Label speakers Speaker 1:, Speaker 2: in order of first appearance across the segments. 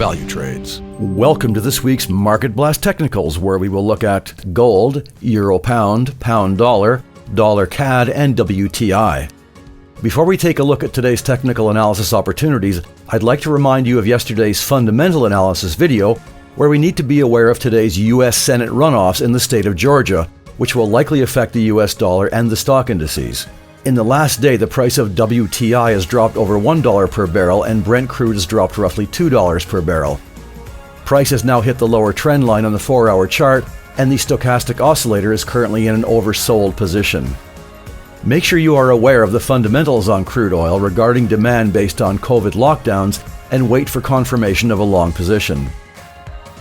Speaker 1: value trades.
Speaker 2: Welcome to this week's Market Blast Technicals, where we will look at gold, euro pound, pound dollar, dollar CAD, and WTI. Before we take a look at today's technical analysis opportunities, I'd like to remind you of yesterday's fundamental analysis video, where we need to be aware of today's U.S. Senate runoffs in the state of Georgia, which will likely affect the U.S. dollar and the stock indices. In the last day, the price of WTI has dropped over $1 per barrel and Brent crude has dropped roughly $2 per barrel. Price has now hit the lower trend line on the 4-hour chart, and the stochastic oscillator is currently in an oversold position. Make sure you are aware of the fundamentals on crude oil regarding demand based on COVID lockdowns and wait for confirmation of a long position.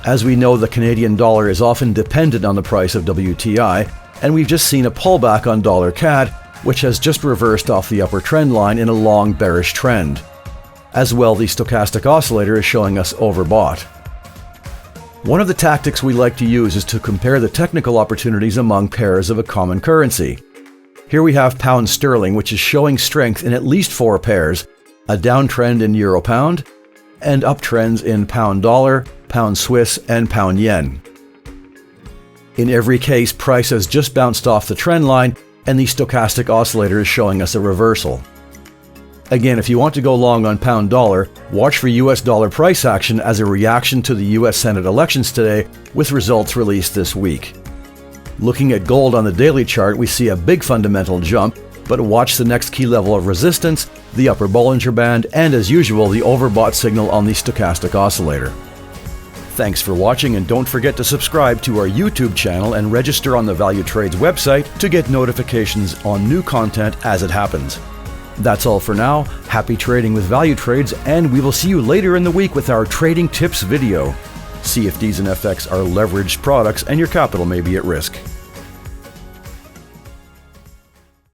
Speaker 2: As we know, the Canadian dollar is often dependent on the price of WTI, and we've just seen a pullback on dollar CAD, which has just reversed off the upper trend line in a long bearish trend. As well, the stochastic oscillator is showing us overbought. One of the tactics we like to use is to compare the technical opportunities among pairs of a common currency. Here we have pound sterling, which is showing strength in at least 4 pairs, a downtrend in euro pound, and uptrends in pound dollar, pound Swiss, and pound yen. In every case, price has just bounced off the trend line, and the stochastic oscillator is showing us a reversal. Again, if you want to go long on pound dollar, watch for US dollar price action as a reaction to the US Senate elections today, with results released this week. Looking at gold on the daily chart, we see a big fundamental jump, but watch the next key level of resistance, the upper Bollinger Band, and as usual, the overbought signal on the stochastic oscillator. Thanks for watching, and don't forget to subscribe to our YouTube channel and register on the Value Trades website to get notifications on new content as it happens. That's all for now. Happy trading with Value Trades, and we will see you later in the week with our trading tips video. CFDs and FX are leveraged products, and your capital may be at risk.